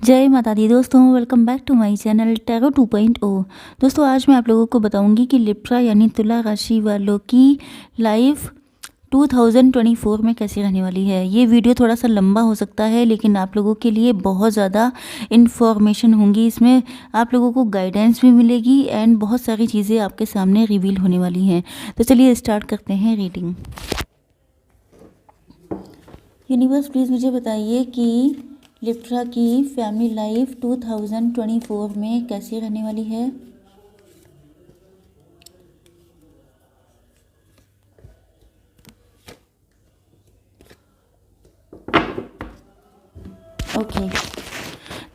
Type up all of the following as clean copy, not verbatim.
जय माता दी दोस्तों, welcome back to my channel tarot 2.0। दोस्तों आज मैं आप लोगों को बताऊंगी कि लिब्रा यानी तुला राशि वालों की लाइफ 2024 में कैसी रहने वाली है। ये वीडियो थोड़ा सा लंबा हो सकता है लेकिन आप लोगों के लिए बहुत ज़्यादा इन्फॉर्मेशन होंगी। इसमें आप लोगों को गाइडेंस भी मिलेगी एंड बहुत सारी चीज़ें आपके सामने रिवील होने वाली हैं। तो चलिए स्टार्ट करते हैं रीडिंग। यूनिवर्स प्लीज़ मुझे बताइए कि लिब्रा की फैमिली लाइफ 2024 में कैसी रहने वाली है। ओके,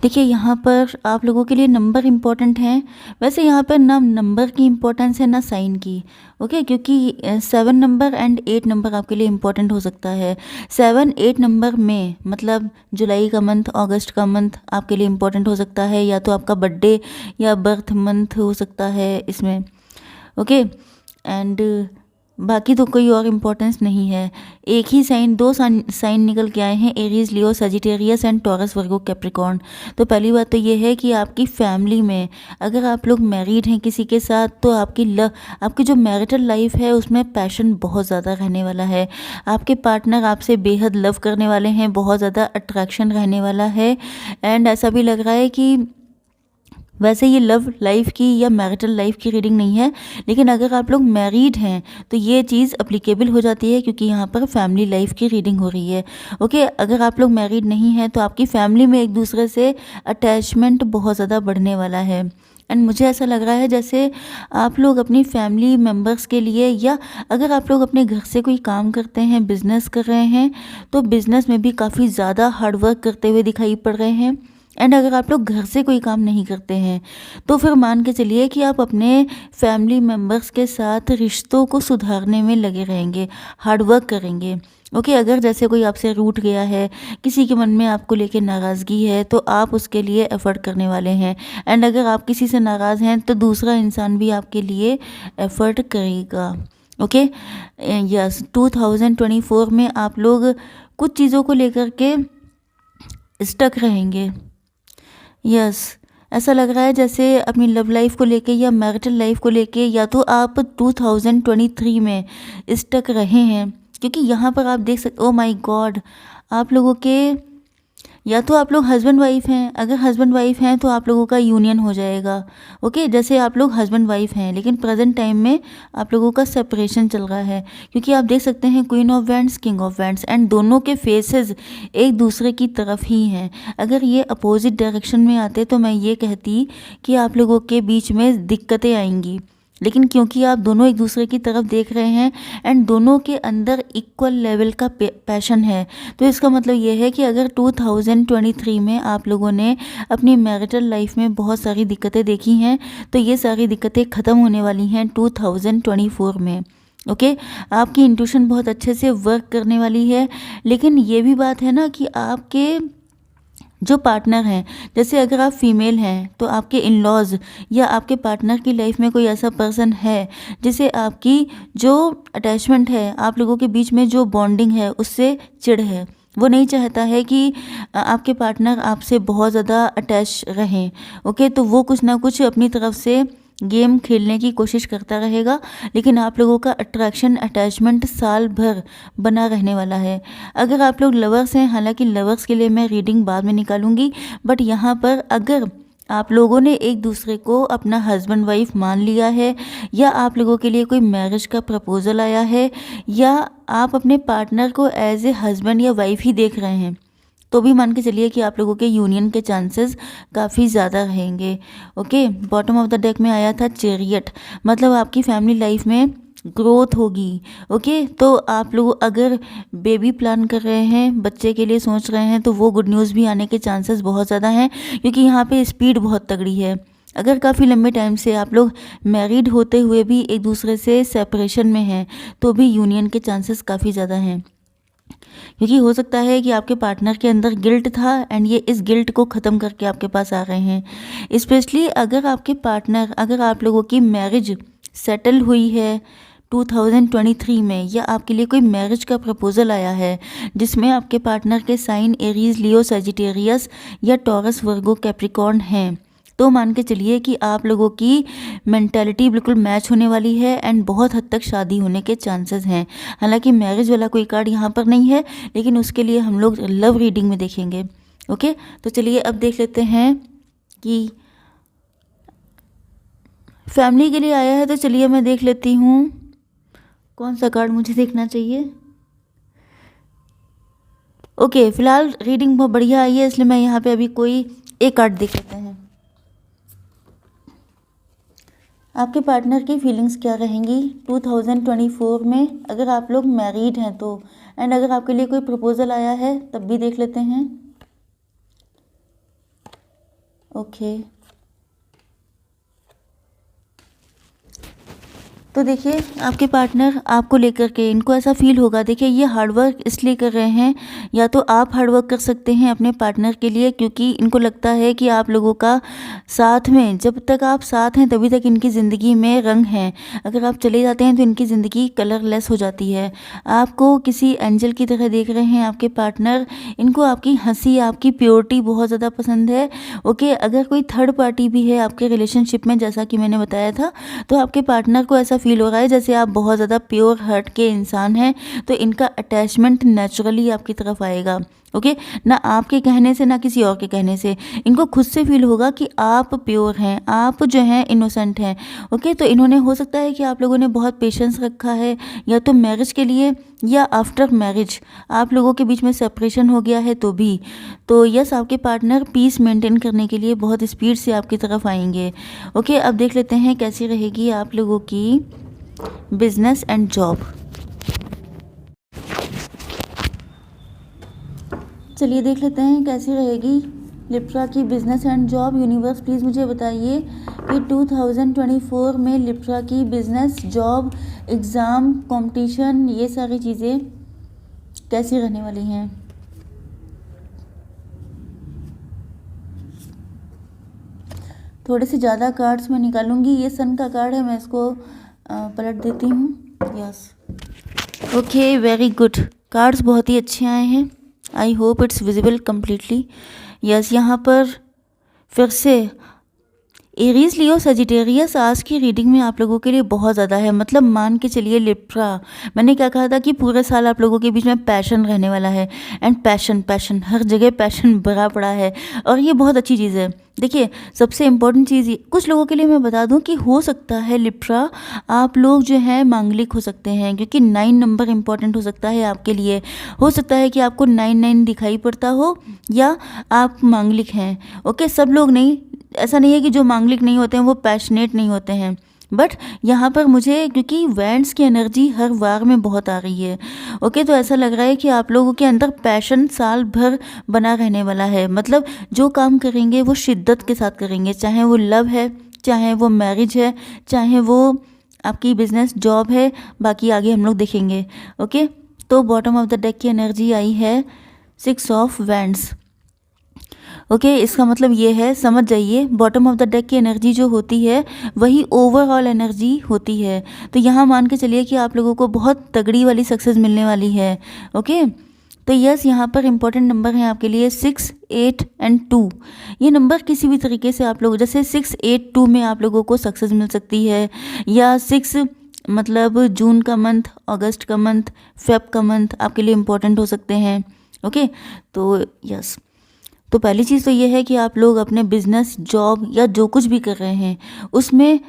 देखिए यहाँ पर आप लोगों के लिए नंबर इम्पोर्टेंट हैं। वैसे यहाँ पर ना नंबर की इम्पोर्टेंस है ना साइन की। ओके, क्योंकि 7 नंबर एंड 8 नंबर आपके लिए इम्पोर्टेंट हो सकता है। 7 8 नंबर में मतलब जुलाई का मंथ, अगस्त का मंथ आपके लिए इम्पोर्टेंट हो सकता है, या तो आपका बर्थडे या बर्थ मंथ हो सकता है इसमें। ओके, एंड बाकी तो कोई और इम्पोर्टेंस नहीं है। एक ही साइन, दो साइन निकल के आए हैं, Aries, Leo, Sagittarius and taurus, Virgo, Capricorn. तो पहली बात तो ये है कि आपकी फैमिली में अगर आप लोग मैरिड हैं किसी के साथ तो आपकी जो मैरिटल लाइफ है उसमें पैशन बहुत ज़्यादा रहने वाला है। आपके पार्टनर आपसे बेहद लव करने वाले हैं, बहुत ज़्यादा अट्रैक्शन रहने वाला है। एंड ऐसा भी लग रहा है कि वैसे ये लव लाइफ की या मैरिटल लाइफ की रीडिंग नहीं है, लेकिन अगर आप लोग मैरिड हैं तो ये चीज़ अप्लीकेबल हो जाती है क्योंकि यहाँ पर फैमिली लाइफ की रीडिंग हो रही है। ओके, अगर आप लोग मैरिड नहीं हैं तो आपकी फैमिली में एक दूसरे से अटैचमेंट बहुत ज़्यादा बढ़ने वाला है। एंड मुझे ऐसा लग रहा है जैसे आप लोग अपनी फैमिली मेम्बर्स के लिए, या अगर आप लोग अपने घर से कोई काम करते हैं, बिजनेस कर रहे हैं, तो बिजनेस में भी काफ़ी ज़्यादा हार्डवर्क करते हुए दिखाई पड़ रहे हैं। एंड अगर आप लोग घर से कोई काम नहीं करते हैं तो फिर मान के चलिए कि आप अपने फैमिली मेम्बर्स के साथ रिश्तों को सुधारने में लगे रहेंगे, हार्डवर्क करेंगे। ओके, अगर जैसे कोई आपसे रूठ गया है, किसी के मन में आपको लेके नाराज़गी है, तो आप उसके लिए एफ़र्ट करने वाले हैं। एंड अगर आप किसी से नाराज़ हैं तो दूसरा इंसान भी आपके लिए एफ़र्ट करेगा। ओके, यस, 2024 में आप लोग कुछ चीज़ों को लेकर के स्टक रहेंगे। यस, ऐसा लग रहा है जैसे अपनी लव लाइफ को लेके या मैरिटल लाइफ को लेके या तो आप 2023 में स्टक रहे हैं, क्योंकि यहाँ पर आप देख सकते, ओ माय गॉड, आप लोगों के या तो आप लोग हस्बैंड वाइफ हैं। अगर हस्बैंड वाइफ हैं तो आप लोगों का यूनियन हो जाएगा। ओके, जैसे आप लोग हस्बैंड वाइफ हैं लेकिन प्रेजेंट टाइम में आप लोगों का सेपरेशन चल रहा है, क्योंकि आप देख सकते हैं queen of wands, king of wands, and दोनों के फेसेस एक दूसरे की तरफ ही हैं। अगर ये अपोजिट डायरेक्शन में आते तो मैं ये कहती कि आप लोगों के बीच में दिक्कतें आएंगी, लेकिन क्योंकि आप दोनों एक दूसरे की तरफ देख रहे हैं एंड दोनों के अंदर इक्वल लेवल का पैशन है, तो इसका मतलब ये है कि अगर 2023 में आप लोगों ने अपनी मैरिटल लाइफ में बहुत सारी दिक्कतें देखी हैं तो ये सारी दिक्कतें ख़त्म होने वाली हैं 2024 में। ओके, आपकी इंट्यूशन बहुत अच्छे से वर्क करने वाली है। लेकिन ये भी बात है ना कि आपके जो पार्टनर हैं, जैसे अगर आप फीमेल हैं तो आपके इन लॉज या आपके पार्टनर की लाइफ में कोई ऐसा पर्सन है जिसे आपकी जो अटैचमेंट है, आप लोगों के बीच में जो बॉन्डिंग है उससे चिढ़ है। वो नहीं चाहता है कि आपके पार्टनर आपसे बहुत ज़्यादा अटैच रहें। ओके, तो वो कुछ ना कुछ अपनी तरफ से गेम खेलने की कोशिश करता रहेगा, लेकिन आप लोगों का अट्रैक्शन, अटैचमेंट साल भर बना रहने वाला है। अगर आप लोग लवर्स हैं, हालांकि लवर्स के लिए मैं रीडिंग बाद में निकालूंगी, बट यहाँ पर अगर आप लोगों ने एक दूसरे को अपना हस्बैंड वाइफ मान लिया है, या आप लोगों के लिए कोई मैरिज का प्रपोजल आया है, या आप अपने पार्टनर को एज ए हस्बैंड या वाइफ ही देख रहे हैं, तो भी मान के चलिए कि आप लोगों के यूनियन के चांसेस काफ़ी ज़्यादा रहेंगे। Okay, bottom of the deck में आया था चैरियट, मतलब आपकी फैमिली लाइफ में ग्रोथ होगी। ओके, तो आप लोग अगर बेबी प्लान कर रहे हैं, बच्चे के लिए सोच रहे हैं, तो वो गुड न्यूज़ भी आने के चांसेस बहुत ज़्यादा हैं, क्योंकि यहाँ पे स्पीड बहुत तगड़ी है। अगर काफ़ी लंबे टाइम से आप लोग मैरिड होते हुए भी एक दूसरे से सेपरेशन में हैं तो भी यूनियन के चांसेस काफ़ी ज़्यादा हैं, क्योंकि हो सकता है कि आपके पार्टनर के अंदर गिल्ट था एंड ये इस गिल्ट को ख़त्म करके आपके पास आ रहे हैं। स्पेशली अगर आपके पार्टनर, अगर आप लोगों की मैरिज सेटल हुई है 2023 में या आपके लिए कोई मैरिज का प्रपोज़ल आया है जिसमें आपके पार्टनर के साइन एरीज, लियो, सजिटेरियस या टॉरस, वर्गो, कैप्रिकॉर्न हैं, तो मान के चलिए कि आप लोगों की मेंटालिटी बिल्कुल मैच होने वाली है एंड बहुत हद तक शादी होने के चांसेस हैं। हालांकि मैरिज वाला कोई कार्ड यहाँ पर नहीं है, लेकिन उसके लिए हम लोग लव रीडिंग में देखेंगे। ओके, तो चलिए अब देख लेते हैं कि फैमिली के लिए आया है। तो चलिए मैं देख लेती हूँ कौन सा कार्ड मुझे देखना चाहिए। ओके, फिलहाल रीडिंग बहुत बढ़िया आई है, इसलिए मैं यहाँ पे अभी कोई एक कार्ड देख लेते हैं। आपके पार्टनर की फीलिंग्स क्या रहेंगी 2024 में, अगर आप लोग मैरिड हैं तो, एंड अगर आपके लिए कोई प्रपोज़ल आया है तब भी देख लेते हैं। ओके, तो देखिए आपके पार्टनर आपको लेकर के, इनको ऐसा फील होगा, देखिए ये हार्डवर्क इसलिए कर रहे हैं, या तो आप हार्डवर्क कर सकते हैं अपने पार्टनर के लिए, क्योंकि इनको लगता है कि आप लोगों का साथ में, जब तक आप साथ हैं तभी तक इनकी ज़िंदगी में रंग हैं। अगर आप चले जाते हैं तो इनकी ज़िंदगी कलरलेस हो जाती है। आपको किसी एंजल की तरह देख रहे हैं आपके पार्टनर, इनको आपकी हंसी, आपकी प्योरिटी बहुत ज़्यादा पसंद है। ओके, अगर कोई थर्ड पार्टी भी है आपके रिलेशनशिप में, जैसा कि मैंने बताया था, तो आपके पार्टनर को ऐसा फील हो रहा है जैसे आप बहुत ज़्यादा प्योर हार्ट के इंसान हैं, तो इनका अटैचमेंट नेचुरली आपकी तरफ आएगा। ओके, ना आपके कहने से ना किसी और के कहने से, इनको खुद से फील होगा कि आप प्योर हैं, आप जो हैं इनोसेंट हैं। ओके, तो इन्होंने, हो सकता है कि आप लोगों ने बहुत पेशेंस रखा है, या तो मैरिज के लिए या आफ्टर मैरिज आप लोगों के बीच में सेपरेशन हो गया है तो भी। तो यस, आपके पार्टनर पीस मेंटेन करने के लिए बहुत स्पीड से आपकी तरफ आएंगे। ओके, अब देख लेते हैं कैसी रहेगी आप लोगों की बिजनेस एंड जॉब। चलिए देख लेते हैं कैसी रहेगी लिब्रा की business and job. Universe please मुझे बताइए कि 2024 में लिब्रा की बिजनेस, जॉब, एग्ज़ाम, कंपटीशन, ये सारी चीज़ें कैसी रहने वाली हैं। थोड़े से ज़्यादा कार्ड्स मैं निकालूंगी। ये सन का कार्ड है, मैं इसको पलट देती हूँ। Yes, okay, very good, cards बहुत ही अच्छे आए हैं। I hope it's visible completely. Yes, यहाँ पर फिर से एरीज, लियो, सजिटेरियस आज की रीडिंग में आप लोगों के लिए बहुत ज़्यादा है। मतलब मान के चलिए लिब्रा, मैंने क्या कहा था कि पूरे साल आप लोगों के बीच में पैशन रहने वाला है, एंड पैशन हर जगह पैशन भरा पड़ा है, और ये बहुत अच्छी चीज़ है। देखिए सबसे इम्पोर्टेंट चीज़ कुछ लोगों के लिए मैं बता दूं कि हो सकता है लिब्रा आप लोग जो है मांगलिक हो सकते हैं, क्योंकि 9 नंबर इम्पॉर्टेंट हो सकता है आपके लिए। हो सकता है कि आपको 9 दिखाई पड़ता हो, या आप मांगलिक हैं। ओके, सब लोग नहीं, ऐसा नहीं है कि जो मांगलिक नहीं होते हैं वो पैशनेट नहीं होते हैं, बट यहाँ पर मुझे, क्योंकि वैंड्स की एनर्जी हर वार में बहुत आ रही है। ओके, तो ऐसा लग रहा है कि आप लोगों के अंदर पैशन साल भर बना रहने वाला है। मतलब जो काम करेंगे वो शिद्दत के साथ करेंगे, चाहे वो लव है, चाहे वो मैरिज है, चाहे वो आपकी बिजनेस जॉब है, बाकी आगे हम लोग देखेंगे। ओके, तो बॉटम ऑफ द डेक की एनर्जी आई है 6 ऑफ वैंड्स। ओके, इसका मतलब ये है, समझ जाइए, बॉटम ऑफ द डेक की एनर्जी जो होती है वही ओवरऑल एनर्जी होती है। तो यहाँ मान के चलिए कि आप लोगों को बहुत तगड़ी वाली सक्सेस मिलने वाली है। ओके, तो यस, यहाँ पर इंपॉर्टेंट नंबर हैं आपके लिए 6, 8 एंड 2। ये नंबर किसी भी तरीके से आप लोग, जैसे 6, 8, 2 में आप लोगों को सक्सेस मिल सकती है, या 6 मतलब जून का मंथ, अगस्त का मंथ, फेब का मंथ आपके लिए इम्पोर्टेंट हो सकते हैं। ओके, तो यस, तो पहली चीज़ तो ये है कि आप लोग अपने बिजनेस, जॉब या जो कुछ भी कर रहे हैं उसमें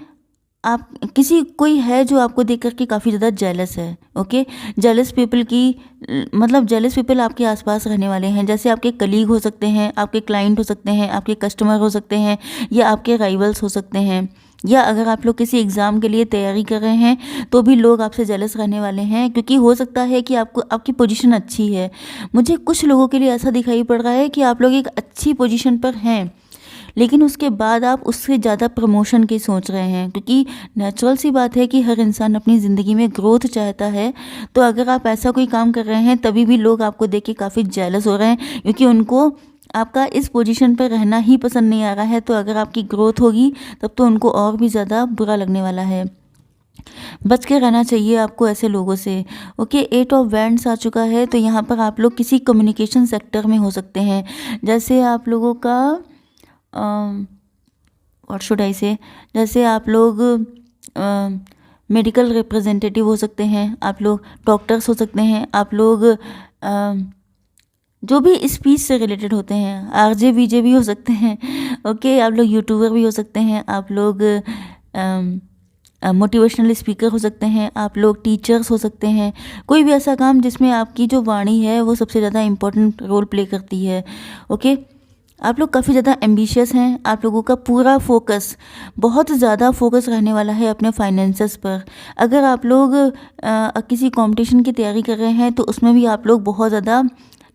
आप, किसी कोई है जो आपको देख करके काफ़ी ज़्यादा जेलस है। ओके, जेलस पीपल की, मतलब जेलस पीपल आपके आसपास रहने वाले हैं, जैसे आपके कलीग हो सकते हैं, आपके क्लाइंट हो सकते हैं, आपके कस्टमर हो सकते हैं, या आपके राइवल्स हो सकते हैं, या अगर आप लोग किसी एग्ज़ाम के लिए तैयारी कर रहे हैं तो भी लोग आपसे जेलस रहने वाले हैं, क्योंकि हो सकता है कि आपको, आपकी पोजीशन अच्छी है। मुझे कुछ लोगों के लिए ऐसा दिखाई पड़ रहा है कि आप लोग एक अच्छी पोजीशन पर हैं, लेकिन उसके बाद आप उससे ज़्यादा प्रमोशन की सोच रहे हैं, क्योंकि नेचुरल सी बात है कि हर इंसान अपनी ज़िंदगी में ग्रोथ चाहता है। तो अगर आप ऐसा कोई काम कर रहे हैं तभी भी लोग आपको देख के काफ़ी जेलस हो रहे हैं, क्योंकि उनको आपका इस पोजीशन पर रहना ही पसंद नहीं आ रहा है। तो अगर आपकी ग्रोथ होगी तब तो उनको और भी ज़्यादा बुरा लगने वाला है। बच के रहना चाहिए आपको ऐसे लोगों से। ओके, 8 ऑफ वैंड्स आ चुका है, तो यहाँ पर आप लोग किसी कम्युनिकेशन सेक्टर में हो सकते हैं। जैसे आप लोगों का व्हाट शुड आई से, जैसे आप लोग मेडिकल रिप्रेजेंटेटिव हो सकते हैं, आप लोग डॉक्टर्स हो सकते हैं, आप लोग जो भी स्पीच से रिलेटेड होते हैं, आरजे वीजे भी हो सकते हैं। ओके, आप लोग यूट्यूबर भी हो सकते हैं, आप लोग मोटिवेशनल स्पीकर हो सकते हैं, आप लोग टीचर्स हो सकते हैं। कोई भी ऐसा काम जिसमें आपकी जो वाणी है वो सबसे ज़्यादा इम्पोर्टेंट रोल प्ले करती है। ओके, आप लोग काफ़ी ज़्यादा एम्बिशियस हैं, आप लोगों का पूरा फोकस, बहुत ज़्यादा फोकस रहने वाला है अपने फाइनेंसेस पर। अगर आप लोग किसी कंपटीशन की तैयारी कर रहे हैं तो उसमें भी आप लोग बहुत ज़्यादा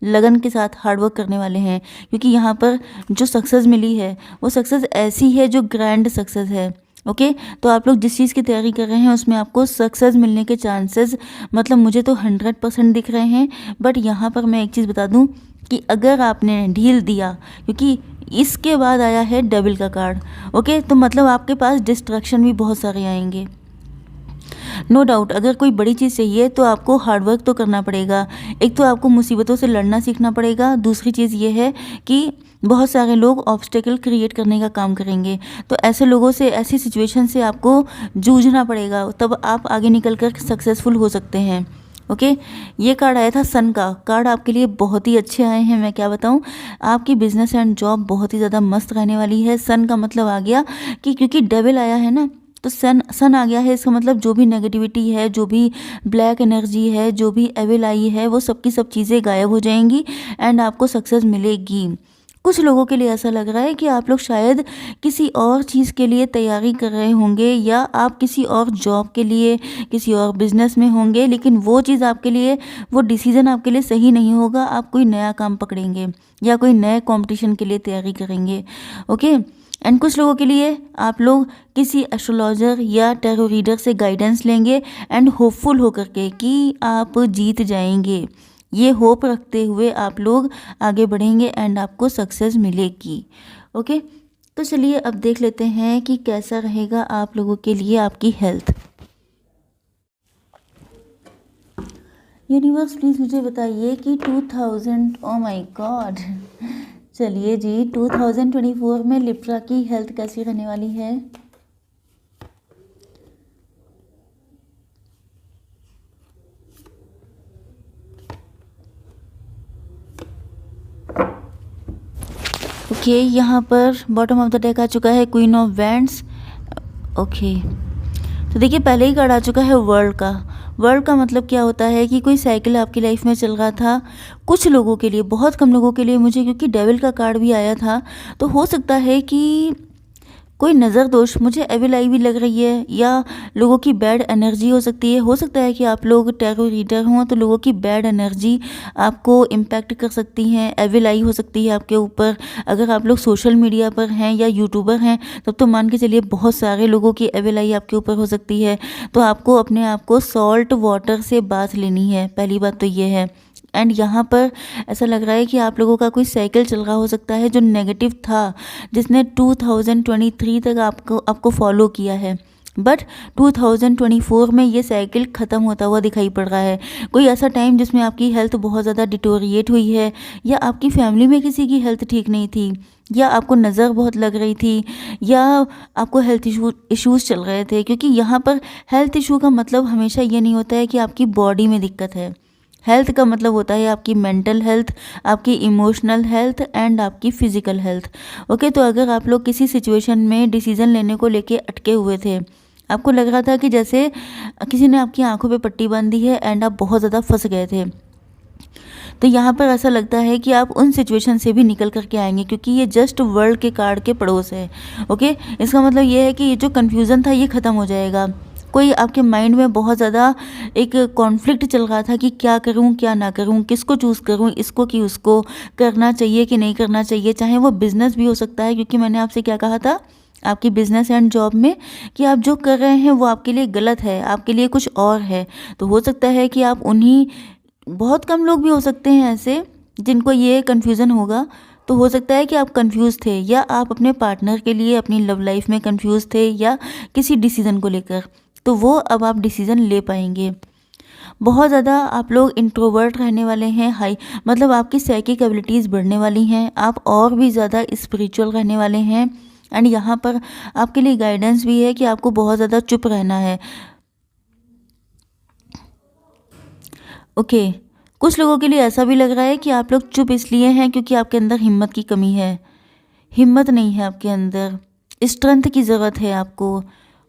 लगन के साथ हार्डवर्क करने वाले हैं, क्योंकि यहाँ पर जो सक्सेस मिली है वो सक्सेस ऐसी है जो ग्रैंड सक्सेस है। ओके, तो आप लोग जिस चीज़ की तैयारी कर रहे हैं उसमें आपको सक्सेस मिलने के चांसेस, मतलब मुझे तो 100% दिख रहे हैं। बट यहाँ पर मैं एक चीज़ बता दूँ कि अगर आपने ढील दिया, क्योंकि इसके बाद आया है डेविल का कार्ड। ओके, तो मतलब आपके पास डिस्ट्रैक्शन भी बहुत सारे आएंगे। नो डाउट, अगर कोई बड़ी चीज़ चाहिए तो आपको हार्डवर्क तो करना पड़ेगा। एक तो आपको मुसीबतों से लड़ना सीखना पड़ेगा, दूसरी चीज़ ये है कि बहुत सारे लोग ऑब्स्टेकल क्रिएट करने का काम करेंगे। तो ऐसे लोगों से, ऐसी सिचुएशन से आपको जूझना पड़ेगा, तब आप आगे निकल कर सक्सेसफुल हो सकते हैं। ओके, ये कार्ड आया था सन का। कार्ड आपके लिए बहुत ही अच्छे आए हैं, मैं क्या बताऊं। आपकी बिजनेस एंड जॉब बहुत ही ज़्यादा मस्त रहने वाली है। सन का मतलब आ गया कि क्योंकि डेविल आया है ना, तो सन आ गया है, इसका मतलब जो भी नेगेटिविटी है, जो भी ब्लैक एनर्जी है, जो भी एविल आई है, वो सब की सब चीज़ें गायब हो जाएंगी एंड आपको सक्सेस मिलेगी। कुछ लोगों के लिए ऐसा लग रहा है कि आप लोग शायद किसी और चीज़ के लिए तैयारी कर रहे होंगे, या आप किसी और जॉब के लिए, किसी और बिजनेस में होंगे, लेकिन वो चीज़ आपके लिए, वो डिसीज़न आपके लिए सही नहीं होगा। आप कोई नया काम पकड़ेंगे या कोई नए कंपटीशन के लिए तैयारी करेंगे। ओके, एंड कुछ लोगों के लिए आप लोग किसी एस्ट्रोलॉजर या टैरो रीडर से गाइडेंस लेंगे एंड होपफुल होकर के कि आप जीत जाएंगे। ये होप रखते हुए आप लोग आगे बढ़ेंगे एंड आपको सक्सेस मिलेगी। ओके, तो चलिए अब देख लेते हैं कि कैसा रहेगा आप लोगों के लिए आपकी हेल्थ। यूनिवर्स प्लीज़ मुझे बताइए कि 2000, ओ माय गॉड, चलिए जी, 2024 में लिब्रा की हेल्थ कैसी रहने वाली है। ओके, यहाँ पर बॉटम ऑफ द डेक आ चुका है क्वीन ऑफ वैंड्स। ओके, तो देखिए पहले ही कार्ड आ चुका है वर्ल्ड का। वर्ल्ड का मतलब क्या होता है कि कोई साइकिल आपकी लाइफ में चल रहा था। कुछ लोगों के लिए, बहुत कम लोगों के लिए मुझे, क्योंकि डेविल का कार्ड भी आया था, तो हो सकता है कि कोई नज़र दोष, मुझे एविल आई भी लग रही है, या लोगों की बैड एनर्जी हो सकती है। हो सकता है कि आप लोग टैरो रीडर हों तो लोगों की बैड एनर्जी आपको इम्पैक्ट कर सकती हैं, एविल आई हो सकती है आपके ऊपर। अगर आप लोग सोशल मीडिया पर हैं या यूट्यूबर हैं तब तो मान के चलिए बहुत सारे लोगों की एविल आई आपके ऊपर हो सकती है। तो आपको अपने आप को सॉल्ट वाटर से बाथ लेनी है, पहली बात तो ये है। एंड यहाँ पर ऐसा लग रहा है कि आप लोगों का कोई साइकिल चल रहा हो सकता है जो नेगेटिव था, जिसने 2023 तक आपको फॉलो किया है, बट 2024 में ये साइकिल ख़त्म होता हुआ दिखाई पड़ रहा है। कोई ऐसा टाइम जिसमें आपकी हेल्थ बहुत ज़्यादा डिटोरिएट हुई है, या आपकी फैमिली में किसी की हेल्थ ठीक नहीं थी, या आपको नज़र बहुत लग रही थी, या आपको हेल्थ इश्यूज़ चल रहे थे। क्योंकि यहाँ पर हेल्थ इशू का मतलब हमेशा ये नहीं होता है कि आपकी बॉडी में दिक्कत है। हेल्थ का मतलब होता है आपकी मेंटल हेल्थ, आपकी इमोशनल हेल्थ एंड आपकी फिजिकल हेल्थ। ओके, तो अगर आप लोग किसी सिचुएशन में डिसीज़न लेने को लेके अटके हुए थे, आपको लग रहा था कि जैसे किसी ने आपकी आंखों पे पट्टी बांध दी है एंड आप बहुत ज़्यादा फंस गए थे, तो यहाँ पर ऐसा लगता है कि आप उन सिचुएशन से भी निकल करके आएंगे, क्योंकि ये जस्ट वर्ल्ड के कार्ड के पड़ोस है। ओके, इसका मतलब ये है कि ये जो कन्फ्यूज़न था ये ख़त्म हो जाएगा। कोई आपके माइंड में बहुत ज़्यादा एक कॉन्फ्लिक्ट चल रहा था कि क्या करूं क्या ना करूं, किसको चूज़ करूं, इसको कि उसको, करना चाहिए कि नहीं करना चाहिए। चाहे वो बिज़नेस भी हो सकता है, क्योंकि मैंने आपसे क्या कहा था आपकी बिज़नेस एंड जॉब में कि आप जो कर रहे हैं वो आपके लिए गलत है, आपके लिए कुछ और है। तो हो सकता है कि आप उन्हीं, बहुत कम लोग भी हो सकते हैं ऐसे जिनको ये कन्फ्यूज़न होगा। तो हो सकता है कि आप कंफ्यूज थे, या आप अपने पार्टनर के लिए अपनी लव लाइफ में कंफ्यूज थे, या किसी डिसीज़न को लेकर। तो तो वो अब आप डिसीज़न ले पाएंगे। बहुत ज़्यादा आप लोग इंट्रोवर्ट रहने वाले हैं, हाई मतलब आपकी साइकिक एबिलिटीज़ बढ़ने वाली हैं, आप और भी ज़्यादा स्पिरिचुअल रहने वाले हैं। एंड यहाँ पर आपके लिए गाइडेंस भी है कि आपको बहुत ज़्यादा चुप रहना है। ओके, कुछ लोगों के लिए ऐसा भी लग रहा है कि आप लोग चुप इसलिए हैं क्योंकि आपके अंदर हिम्मत की कमी है, हिम्मत नहीं है आपके अंदर, स्ट्रेंथ की ज़रूरत है आपको।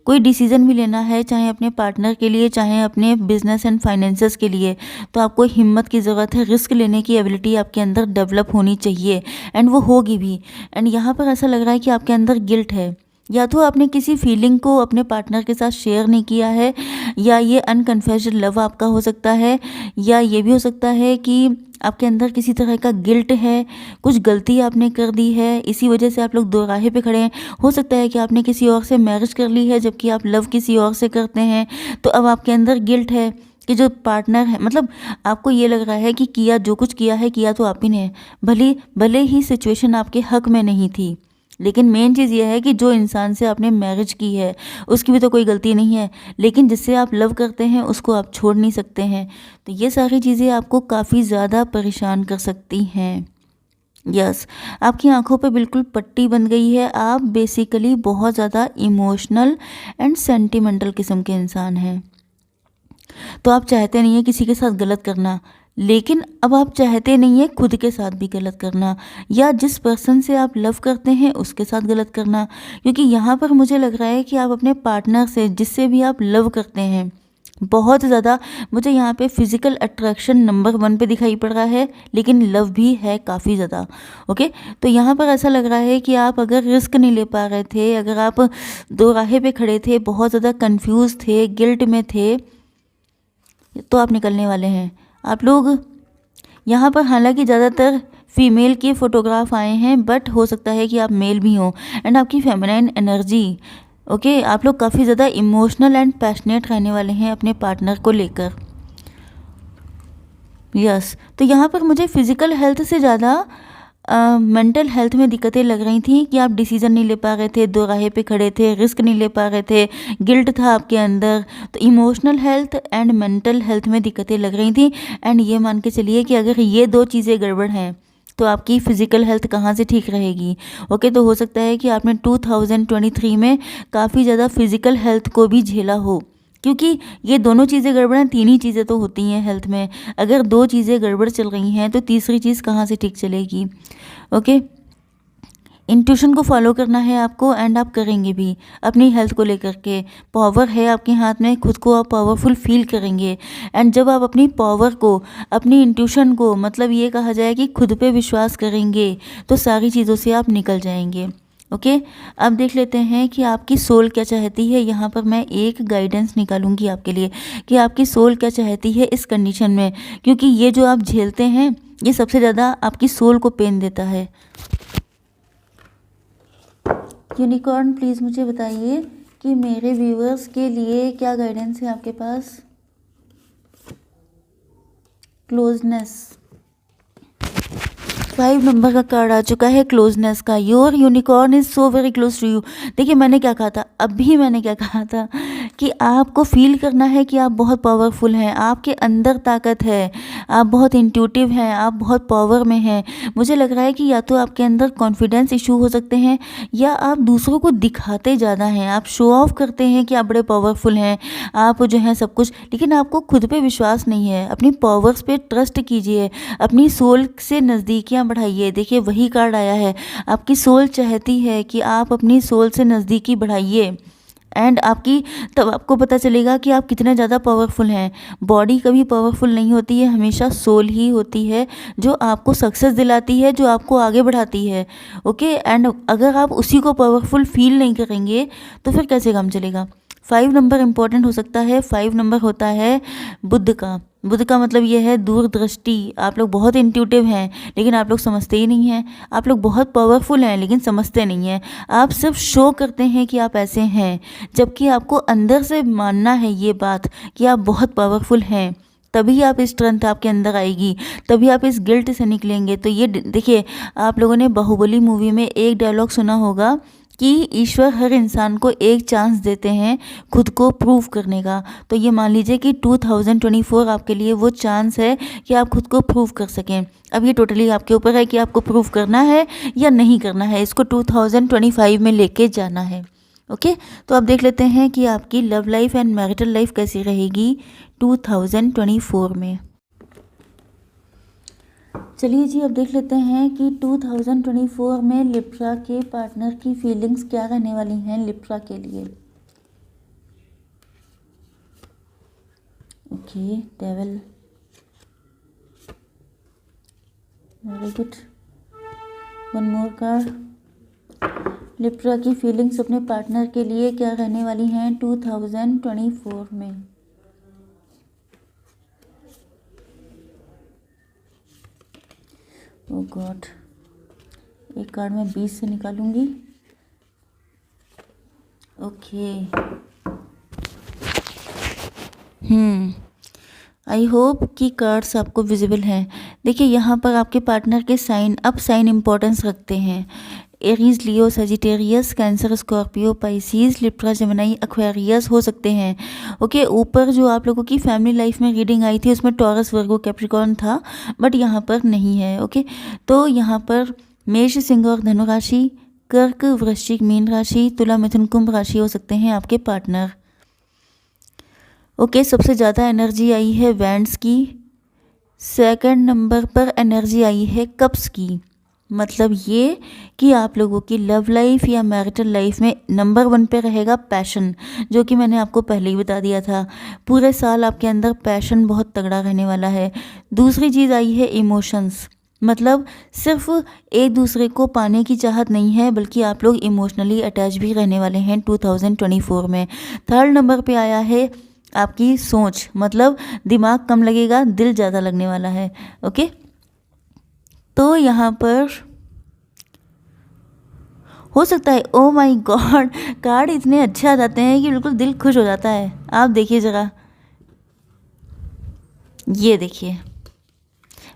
कोई डिसीज़न भी लेना है, चाहे अपने पार्टनर के लिए, चाहे अपने बिजनेस एंड फाइनेंसेस के लिए, तो आपको हिम्मत की ज़रूरत है। रिस्क लेने की एबिलिटी आपके अंदर डेवलप होनी चाहिए एंड वो होगी भी। एंड यहाँ पर ऐसा लग रहा है कि आपके अंदर गिल्ट है, या तो आपने किसी फीलिंग को अपने पार्टनर के साथ शेयर नहीं किया है, या ये अनकन्फेस्ड लव आपका हो सकता है, या ये भी हो सकता है कि आपके अंदर किसी तरह का गिल्ट है, कुछ गलती आपने कर दी है, इसी वजह से आप लोग दो राहे पे खड़े हैं। हो सकता है कि आपने किसी और से मैरिज कर ली है जबकि आप लव किसी और से करते हैं, तो अब आपके अंदर गिल्ट है कि जो पार्टनर है, मतलब आपको ये लग रहा है कि किया जो कुछ किया है, किया तो आप ही ने, भले ही सिचुएशन आपके हक में नहीं थी, लेकिन मेन चीज़ ये है कि जो इंसान से आपने मैरिज की है उसकी भी तो कोई गलती नहीं है, लेकिन जिससे आप लव करते हैं उसको आप छोड़ नहीं सकते हैं। तो ये सारी चीज़ें आपको काफ़ी ज़्यादा परेशान कर सकती हैं। यस, आपकी आंखों पे बिल्कुल पट्टी बन गई है। आप बेसिकली बहुत ज़्यादा इमोशनल एंड सेंटिमेंटल किस्म के इंसान हैं। तो आप चाहते नहीं हैं किसी के साथ गलत करना, लेकिन अब आप चाहते नहीं हैं खुद के साथ भी गलत करना, या जिस पर्सन से आप लव करते हैं उसके साथ गलत करना। क्योंकि यहाँ पर मुझे लग रहा है कि आप अपने पार्टनर से, जिससे भी आप लव करते हैं, बहुत ज़्यादा, मुझे यहाँ पे फिज़िकल अट्रैक्शन नंबर 1 पे दिखाई पड़ रहा है, लेकिन लव भी है काफ़ी ज़्यादा। ओके, तो यहाँ पर ऐसा लग रहा है कि आप अगर रिस्क नहीं ले पा रहे थे, अगर आप दो राहे पे खड़े थे, बहुत ज़्यादा कंफ्यूज थे, गिल्ट में थे, तो आप निकलने वाले हैं। आप लोग यहाँ पर हालांकि ज़्यादातर फीमेल के फोटोग्राफ आए हैं, बट हो सकता है कि आप मेल भी हों। एंड आपकी फेमिनाइन एनर्जी, ओके, आप लोग काफ़ी ज़्यादा इमोशनल एंड पैशनेट रहने वाले हैं अपने पार्टनर को लेकर। यस, तो यहाँ पर मुझे फिज़िकल हेल्थ से ज़्यादा मेंटल हेल्थ में दिक्कतें लग रही थी कि आप डिसीज़न नहीं ले पा रहे थे, दो राहे पे खड़े थे, रिस्क नहीं ले पा रहे थे, गिल्ट था आपके अंदर। तो emotional health and mental health में दिक्कतें लग रही थी। एंड ये मान के चलिए कि अगर ये दो चीज़ें गड़बड़ हैं तो आपकी फ़िज़िकल हेल्थ कहाँ से ठीक रहेगी। ओके, तो हो सकता है कि आपने 2023 में काफ़ी ज़्यादा फिज़िकल हेल्थ को भी झेला हो, क्योंकि ये दोनों चीज़ें गड़बड़ हैं। तीन ही चीज़ें तो होती हैं हेल्थ में, अगर दो चीज़ें गड़बड़ चल रही हैं तो तीसरी चीज़ कहाँ से ठीक चलेगी। ओके, इंट्यूशन को फॉलो करना है आपको, एंड आप करेंगे भी अपनी हेल्थ को लेकर के। पावर है आपके हाथ में, खुद को आप पावरफुल फील करेंगे। एंड जब आप अपनी पावर को, अपनी इंट्यूशन को, मतलब ये कहा जाए कि खुद पे विश्वास करेंगे, तो सारी चीज़ों से आप निकल जाएंगे। ओके, अब देख लेते हैं कि आपकी सोल क्या चाहती है। यहाँ पर मैं एक गाइडेंस निकालूंगी आपके लिए कि आपकी सोल क्या चाहती है इस कंडीशन में, क्योंकि ये जो आप झेलते हैं ये सबसे ज़्यादा आपकी सोल को पेन देता है। यूनिकॉर्न, प्लीज़ मुझे बताइए कि मेरे व्यूअर्स के लिए क्या गाइडेंस है आपके पास। क्लोजनेस, 5 नंबर का कार्ड आ चुका है क्लोजनेस का। Your unicorn is so very close to you. देखिए, मैंने क्या कहा था, अभी मैंने क्या कहा था कि आपको फील करना है कि आप बहुत पावरफुल हैं, आपके अंदर ताकत है, आप बहुत इंट्यूटिव हैं, आप बहुत पावर में हैं। मुझे लग रहा है कि या तो आपके अंदर कॉन्फिडेंस इशू हो सकते हैं, या आप दूसरों को दिखाते ज़्यादा हैं, आप शो ऑफ करते हैं कि आप बड़े पावरफुल हैं, आप जो हैं सब कुछ, लेकिन आपको खुद पे विश्वास नहीं है। अपनी पावर्स पे ट्रस्ट कीजिए, अपनी सोल से नज़दीकियाँ बढ़ाइए। देखिए, वही कार्ड आया है, आपकी सोल चाहती है कि आप अपनी सोल से नज़दीकी बढ़ाइए, एंड आपकी, तब आपको पता चलेगा कि आप कितने ज़्यादा पावरफुल हैं। बॉडी कभी पावरफुल नहीं होती है, हमेशा सोल ही होती है जो आपको सक्सेस दिलाती है, जो आपको आगे बढ़ाती है। ओके, एंड अगर आप उसी को पावरफुल फील नहीं करेंगे तो फिर कैसे काम चलेगा। 5 नंबर इम्पॉर्टेंट हो सकता है। 5 नंबर होता है बुद्ध का। बुद्ध का मतलब ये है दूरदृष्टि। आप लोग बहुत इंट्यूटिव हैं, लेकिन आप लोग समझते ही नहीं हैं। आप लोग बहुत पावरफुल हैं, लेकिन समझते नहीं हैं। आप सिर्फ शो करते हैं कि आप ऐसे हैं, जबकि आपको अंदर से मानना है ये बात कि आप बहुत पावरफुल हैं। तभी आप इस स्ट्रेंथ आपके अंदर आएगी, तभी आप इस गिल्ट से निकलेंगे। तो ये देखिए, आप लोगों ने बाहुबली मूवी में एक डायलॉग सुना होगा कि ईश्वर हर इंसान को एक चांस देते हैं खुद को प्रूव करने का। तो ये मान लीजिए कि 2024 आपके लिए वो चांस है कि आप खुद को प्रूव कर सकें। अब ये टोटली आपके ऊपर है कि आपको प्रूव करना है या नहीं करना है, इसको 2025 में लेके जाना है। ओके, तो अब देख लेते हैं कि आपकी love life and marital life कैसी रहेगी 2024 में। चलिए जी, अब देख लेते हैं कि 2024 में लिब्रा के पार्टनर की फीलिंग्स क्या रहने वाली हैं लिब्रा के लिए। Okay, devil, very good, one more card. Libra की फीलिंग्स अपने पार्टनर के लिए क्या रहने वाली हैं 2024 में। ओह गॉड, एक कार्ड मैं 20 से निकालूंगी। ओके, आई होप कि कार्ड्स आपको विजिबल हैं। देखिए यहाँ पर आपके पार्टनर के साइन अब साइन इम्पोर्टेंस रखते हैं। Aries, Leo, Sagittarius, Cancer, Scorpio, Pisces, Libra, Gemini, Aquarius हो सकते हैं। ओके, ऊपर जो आप लोगों की फैमिली लाइफ में रीडिंग आई थी उसमें टॉरस, वर्गो, कैप्रिकॉर्न था, बट यहाँ पर नहीं है। ओके, तो यहाँ पर मेष, सिंह और धनु राशि, कर्क, वृश्चिक, मीन राशि, तुला, मिथुन, कुंभ राशि हो सकते हैं आपके पार्टनर। ओके, सबसे ज़्यादा एनर्जी आई है वैंड्स की, सेकंड नंबर पर एनर्जी आई है कप्स की। मतलब ये कि आप लोगों की लव लाइफ या मैरिटल लाइफ में नंबर 1 पे रहेगा पैशन, जो कि मैंने आपको पहले ही बता दिया था। पूरे साल आपके अंदर पैशन बहुत तगड़ा रहने वाला है। दूसरी चीज़ आई है इमोशंस, मतलब सिर्फ एक दूसरे को पाने की चाहत नहीं है, बल्कि आप लोग इमोशनली अटैच भी रहने वाले हैं 2024 में। थर्ड नंबर पे आया है आपकी सोच, मतलब दिमाग कम लगेगा, दिल ज़्यादा लगने वाला है। ओके, तो यहाँ पर हो सकता है, ओ माय गॉड, कार्ड इतने अच्छे आ जाते हैं कि बिल्कुल दिल खुश हो जाता है। आप देखिए ज़रा, ये देखिए,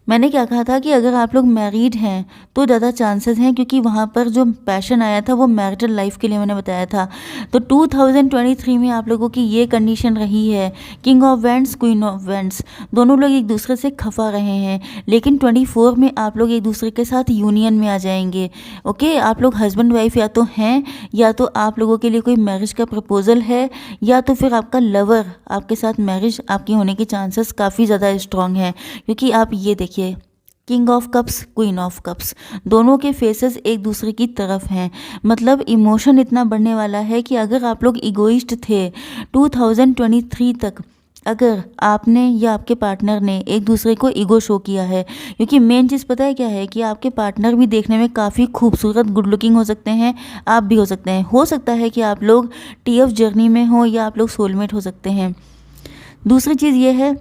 मैंने क्या कहा था कि अगर आप लोग मैरिड हैं तो ज़्यादा चांसेस हैं, क्योंकि वहाँ पर जो पैशन आया था वो मैरिटल लाइफ के लिए मैंने बताया था। तो 2023 में आप लोगों की ये कंडीशन रही है, king of wands, queen of wands, दोनों लोग एक दूसरे से खफा रहे हैं, लेकिन 24 में आप लोग एक दूसरे के साथ यूनियन में आ जाएंगे। ओके, आप लोग हस्बैंड वाइफ या तो हैं, या तो आप लोगों के लिए कोई मैरिज का प्रपोजल है, या तो फिर आपका लवर आपके साथ मैरिज आपकी होने के चांसेस काफ़ी ज़्यादा स्ट्रॉन्ग हैं। क्योंकि आप ये देखिए, king of cups, queen of cups, दोनों के फेसेस एक दूसरे की तरफ हैं। मतलब इमोशन इतना बढ़ने वाला है कि अगर आप लोग इगोइस्ट थे 2023 तक, अगर आपने या आपके पार्टनर ने एक दूसरे को ईगो शो किया है, क्योंकि मेन चीज़ पता है क्या है कि आपके पार्टनर भी देखने में काफ़ी खूबसूरत, गुड लुकिंग हो सकते हैं, आप भी हो सकते हैं। हो सकता है कि आप लोग TF जर्नी में हो, या आप लोग सोलमेट हो सकते हैं। दूसरी चीज़ ये है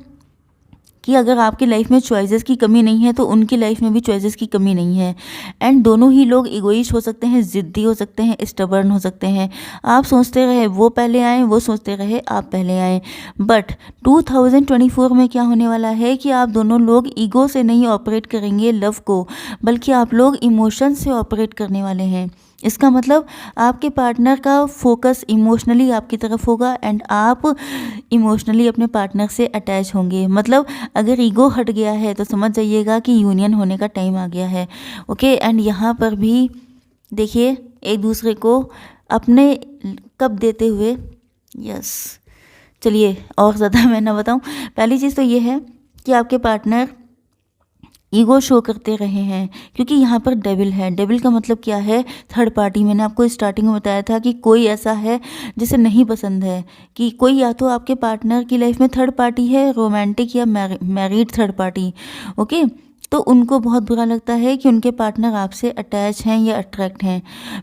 कि अगर आपकी लाइफ में चॉइसेस की कमी नहीं है तो उनकी लाइफ में भी चॉइसेस की कमी नहीं है। एंड दोनों ही लोग इगोइस्ट हो सकते हैं, ज़िद्दी हो सकते हैं, स्टबर्न हो सकते हैं। आप सोचते रहे वो पहले आए, वो सोचते रहे आप पहले आए। बट 2024 में क्या होने वाला है कि आप दोनों लोग ईगो से नहीं ऑपरेट करेंगे लव को, बल्कि आप लोग इमोशन से ऑपरेट करने वाले हैं। इसका मतलब आपके पार्टनर का फोकस इमोशनली आपकी तरफ होगा, एंड आप इमोशनली अपने पार्टनर से अटैच होंगे। मतलब अगर ईगो हट गया है तो समझ जाइएगा कि यूनियन होने का टाइम आ गया है। ओके, एंड यहाँ पर भी देखिए एक दूसरे को अपने कप देते हुए, यस, चलिए और ज़्यादा मैं ना बताऊँ। पहली चीज़ तो ये है कि आपके पार्टनर ईगो शो करते रहे हैं, क्योंकि यहाँ पर डेविल है। डेविल का मतलब क्या है? Third party. मैंने आपको स्टार्टिंग में बताया था कि कोई ऐसा है जिसे नहीं पसंद है, कि कोई या तो आपके पार्टनर की लाइफ में थर्ड पार्टी है, रोमांटिक या मैरिड थर्ड पार्टी। ओके, तो उनको बहुत बुरा लगता है कि उनके पार्टनर आपसे अटैच हैं या अट्रैक्ट हैं।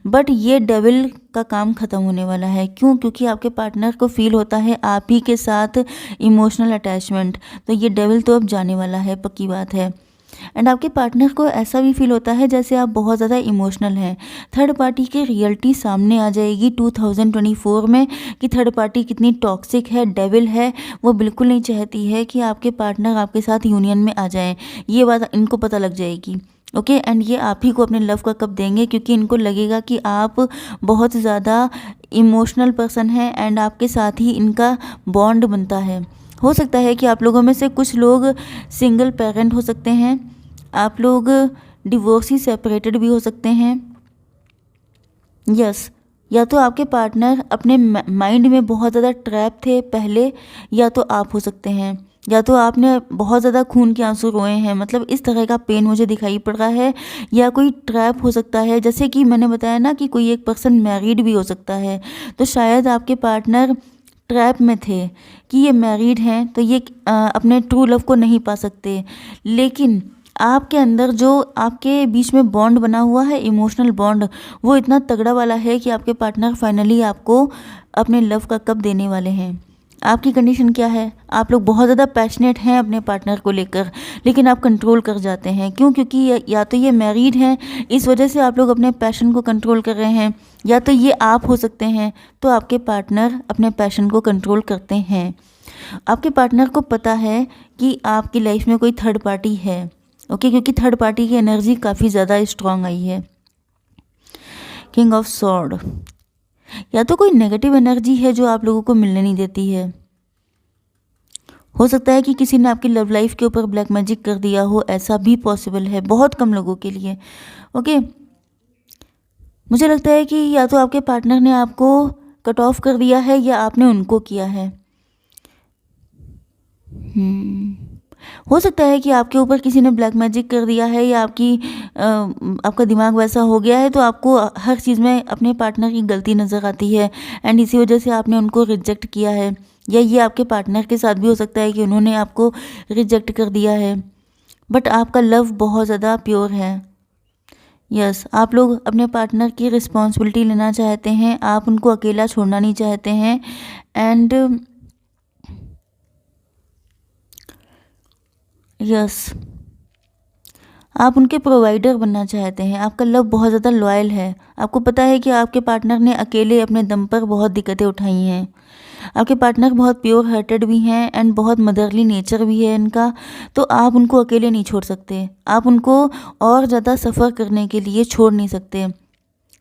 बट ये डेविल का काम ख़त्म होने वाला है। क्यों? क्योंकि आपके पार्टनर को फील होता है आप ही के साथ इमोशनल अटैचमेंट। तो ये डेविल तो अब जाने वाला है, पक्की बात है। एंड आपके पार्टनर को ऐसा भी फील होता है जैसे आप बहुत ज़्यादा इमोशनल हैं। थर्ड पार्टी की रियलिटी सामने आ जाएगी 2024 में कि थर्ड पार्टी कितनी टॉक्सिक है, डेविल है। वो बिल्कुल नहीं चाहती है कि आपके पार्टनर आपके साथ यूनियन में आ जाएं। ये बात इनको पता लग जाएगी। ओके एंड ये आप ही को अपने लव का कप देंगे क्योंकि इनको लगेगा कि आप बहुत ज़्यादा इमोशनल पर्सन हैं एंड आपके साथ ही इनका बॉन्ड बनता है। हो सकता है कि आप लोगों में से कुछ लोग सिंगल पेरेंट हो सकते हैं, आप लोग डिवोर्सी सेपरेटेड भी हो सकते हैं। यस, या तो आपके पार्टनर अपने माइंड में बहुत ज़्यादा ट्रैप थे पहले, या तो आप हो सकते हैं, या तो आपने बहुत ज़्यादा खून के आंसू रोए हैं, मतलब इस तरह का पेन मुझे दिखाई पड़ रहा है। या कोई ट्रैप हो सकता है, जैसे कि मैंने बताया ना कि कोई एक पर्सन मैरिड भी हो सकता है, तो शायद आपके पार्टनर ट्रैप में थे कि ये मैरिड हैं तो ये अपने ट्रू लव को नहीं पा सकते। लेकिन आपके अंदर जो आपके बीच में बॉन्ड बना हुआ है, इमोशनल बॉन्ड, वो इतना तगड़ा वाला है कि आपके पार्टनर फाइनली आपको अपने लव का कप देने वाले हैं। आपकी कंडीशन क्या है? आप लोग बहुत ज़्यादा पैशनेट हैं अपने पार्टनर को लेकर, लेकिन आप कंट्रोल कर जाते हैं। क्यों? क्योंकि या तो ये मैरिड हैं, इस वजह से आप लोग अपने पैशन को कंट्रोल कर रहे हैं, या तो ये आप हो सकते हैं, तो आपके पार्टनर अपने पैशन को कंट्रोल करते हैं। आपके पार्टनर को पता है कि आपकी लाइफ में कोई थर्ड पार्टी है, ओके, क्योंकि थर्ड पार्टी की एनर्जी काफ़ी ज़्यादा स्ट्रांग आई है। किंग ऑफ सॉर्ड, या तो कोई नेगेटिव एनर्जी है जो आप लोगों को मिलने नहीं देती है। हो सकता है कि किसी ने आपकी लव लाइफ के ऊपर ब्लैक मैजिक कर दिया हो, ऐसा भी पॉसिबल है बहुत कम लोगों के लिए। ओके, मुझे लगता है कि या तो आपके पार्टनर ने आपको कट ऑफ कर दिया है या आपने उनको किया है। हो सकता है कि आपके ऊपर किसी ने ब्लैक मैजिक कर दिया है, या आपका दिमाग वैसा हो गया है तो आपको हर चीज़ में अपने पार्टनर की गलती नज़र आती है एंड इसी वजह से आपने उनको रिजेक्ट किया है। या ये आपके पार्टनर के साथ भी हो सकता है कि उन्होंने आपको रिजेक्ट कर दिया है, बट आपका लव बहुत ज़्यादा प्योर है। यस, आप लोग अपने पार्टनर की रिस्पॉन्सिबिलिटी लेना चाहते हैं, आप उनको अकेला छोड़ना नहीं चाहते हैं एंड यस, आप उनके प्रोवाइडर बनना चाहते हैं। आपका लव बहुत ज़्यादा लॉयल है। आपको पता है कि आपके पार्टनर ने अकेले अपने दम पर बहुत दिक्कतें उठाई हैं। आपके पार्टनर बहुत प्योर हार्टेड भी हैं एंड बहुत मदरली नेचर भी है इनका, तो आप उनको अकेले नहीं छोड़ सकते। आप उनको और ज़्यादा सफ़र करने के लिए छोड़ नहीं सकते,